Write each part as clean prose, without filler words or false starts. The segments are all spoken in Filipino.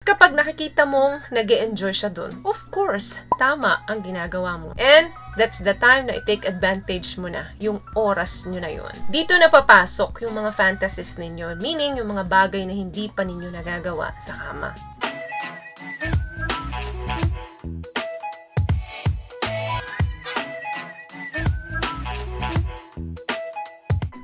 kapag nakikita mong nag-e-enjoy siya dun, of course, tama ang ginagawa mo. And that's the time na i-take advantage mo na yung oras nyo na yun. Dito na papasok yung mga fantasies ninyo, meaning yung mga bagay na hindi pa ninyo nagagawa sa kama.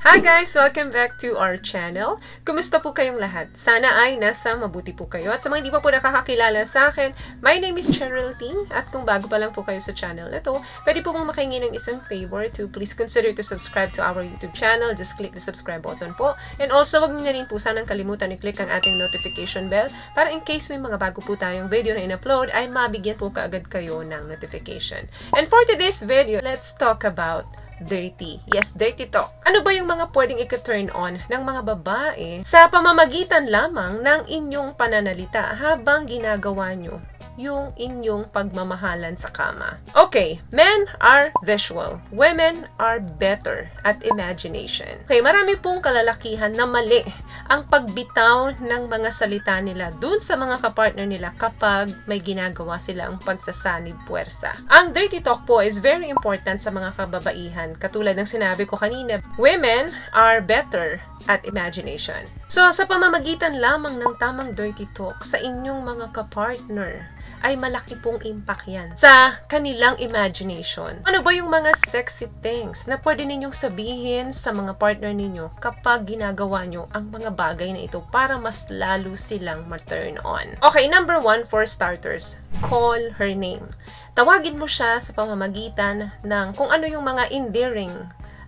Hi guys! Welcome back to our channel. Kumusta po kayong lahat? Sana ay nasa mabuti po kayo. At sa mga hindi pa po nakakakilala sa akin, my name is Cheryl Ting. At kung bago pa lang po kayo sa channel na to, pwede po mong makahingi ng isang favor to please consider to subscribe to our YouTube channel. Just click the subscribe button po. And also, wag niyo na rin po sanang kalimutan i-click ang ating notification bell para in case may mga bago po tayong video na in-upload, ay mabigyan po kaagad kayo ng notification. And for today's video, let's talk about dirty. Yes, dirty talk. Ano ba yung mga pwedeng i-turn on ng mga babae sa pamamagitan lamang ng inyong pananalita habang ginagawa nyo yung inyong pagmamahalan sa kama? Okay, men are visual. Women are better at imagination. Okay, marami pong kalalakihan na mali ang pagbitaw ng mga salita nila dun sa mga kapartner nila kapag may ginagawa silang pagsasanib puwersa. Ang dirty talk po is very important sa mga kababaihan. Katulad ng sinabi ko kanina, women are better at imagination. So, sa pamamagitan lamang ng tamang dirty talk sa inyong mga kapartner, ay malaki pong impact yan sa kanilang imagination. Ano ba yung mga sexy things na pwede ninyong sabihin sa mga partner ninyo kapag ginagawa nyo ang mga bagay na ito para mas lalo silang ma-turn on? Okay, number 1, for starters, call her name. Tawagin mo siya sa pamamagitan ng kung ano yung mga endearing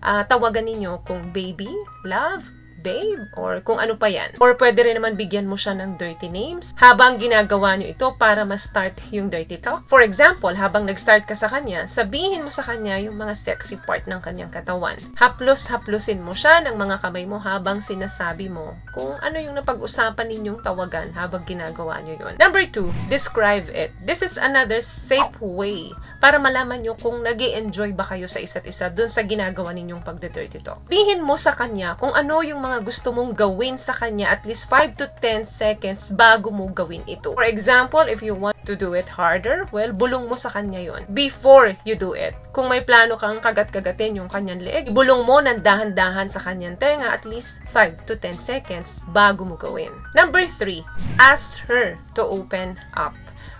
tawagan ninyo, kung baby, love, babe, or kung ano pa yan. Or pwede rin naman bigyan mo siya ng dirty names habang ginagawa nyo ito para ma-start yung dirty talk. For example, habang nag-start ka sa kanya, sabihin mo sa kanya yung mga sexy part ng kanyang katawan. Haplos-haplusin mo siya ng mga kamay mo habang sinasabi mo kung ano yung napag-usapan ninyong tawagan habang ginagawa nyo yun. Number 2, describe it. This is another safe way para malaman nyo kung nag-e-enjoy ba kayo sa isa't isa dun sa ginagawa ninyong pagde-dirty talk. Sabihin mo sa kanya kung ano yung mga gusto mong gawin sa kanya at least 5 to 10 seconds bago mo gawin ito. For example, if you want to do it harder, well, bulong mo sa kanya yon before you do it. Kung may plano kang kagat-kagatin yung kanyang leeg, bulong mo ng dahan-dahan sa kanyang tenga at least 5 to 10 seconds bago mo gawin. Number 3, ask her to open up.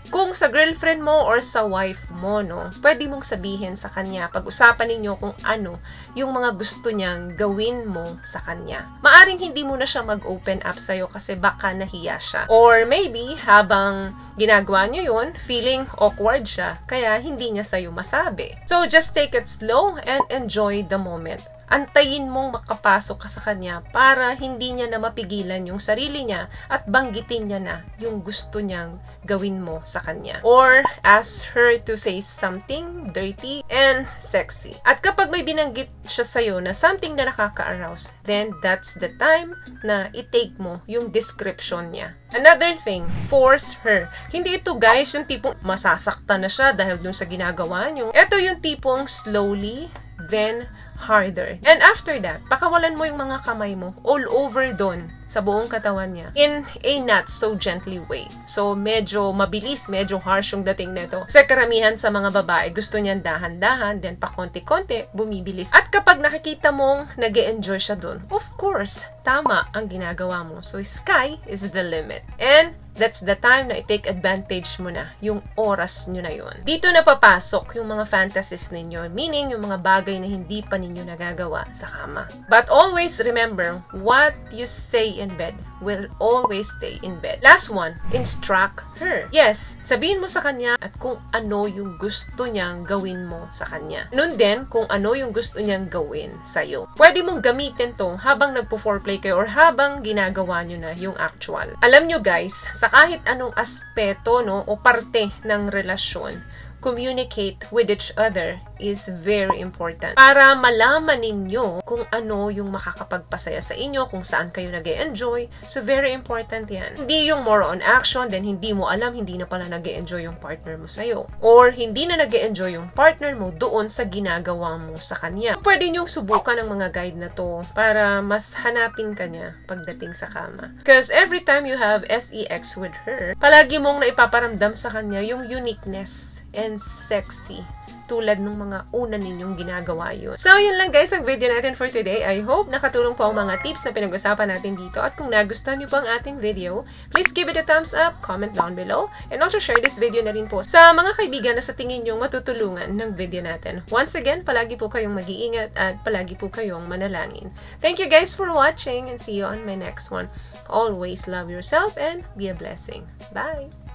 Kung sa girlfriend mo or sa wife mo, no, pwede mong sabihin sa kanya, pag-usapan ninyo kung ano yung mga gusto niyang gawin mo sa kanya. Maaring hindi mo na siya mag-open up sa'yo kasi baka nahiya siya. Or maybe, habang ginagawa niyo yun, feeling awkward siya, kaya hindi niya sa'yo masabi. So, just take it slow and enjoy the moment. Antayin mong makapasok ka sa kanya para hindi niya na mapigilan yung sarili niya at banggitin niya na yung gusto niyang gawin mo sa kanya. Or ask her to say something dirty and sexy. At kapag may binanggit siya sa'yo na something na nakaka-arouse, then that's the time na i-take mo yung description niya. Another thing, force her. Hindi ito guys yung tipong masasaktan na siya dahil dun sa ginagawa niyo. Ito yung tipong slowly, then harder. And after that, pakawalan mo yung mga kamay mo all over doon sa buong katawan niya in a not so gently way. So, medyo mabilis, medyo harsh yung dating nito. Sa karamihan sa mga babae, gusto niyan dahan-dahan, then pakonti-konti, bumibilis. At kapag nakikita mong nag-e-enjoy siya doon, of course, tama ang ginagawa mo. So, sky is the limit. And that's the time na i-take advantage mo na yung oras nyo na yun. Dito na papasok yung mga fantasies ninyo, meaning yung mga bagay na hindi pa ninyo nagagawa sa kama. But always remember, what you say in bed will always stay in bed. Last one, instruct her. Yes, sabihin mo sa kanya at kung ano yung gusto niyang gawin mo sa kanya. Nun din, kung ano yung gusto niyang gawin sa'yo. Pwede mong gamitin to habang nagpo-foreplay kayo or habang ginagawa nyo na yung actual. Alam nyo guys, sa kahit anong aspeto, no, o parte ng relasyon, communicate with each other is very important. Para malaman ninyo kung ano yung makakapagpasaya sa inyo, kung saan kayo nag-e-enjoy. So, very important yan. Hindi yung more on action, then hindi mo alam, hindi na pala nag-e-enjoy yung partner mo sa'yo. Or, hindi na nag-e-enjoy yung partner mo doon sa ginagawa mo sa kanya. Pwede nyong subukan ng mga guide na to para mas hanapin ka niya pagdating sa kama. Because every time you have sex with her, palagi mong naipaparamdam sa kanya yung uniqueness and sexy. Tulad ng mga una ninyong ginagawa yun. So, yun lang guys ang video natin for today. I hope nakatulong po ang mga tips na pinag-usapan natin dito. At kung nagustuhan niyo po ang ating video, please give it a thumbs up, comment down below, and also share this video na rin po sa mga kaibigan na sa tingin nyo matutulungan ng video natin. Once again, palagi po kayong mag-iingat at palagi po kayong manalangin. Thank you guys for watching and see you on my next one. Always love yourself and be a blessing. Bye!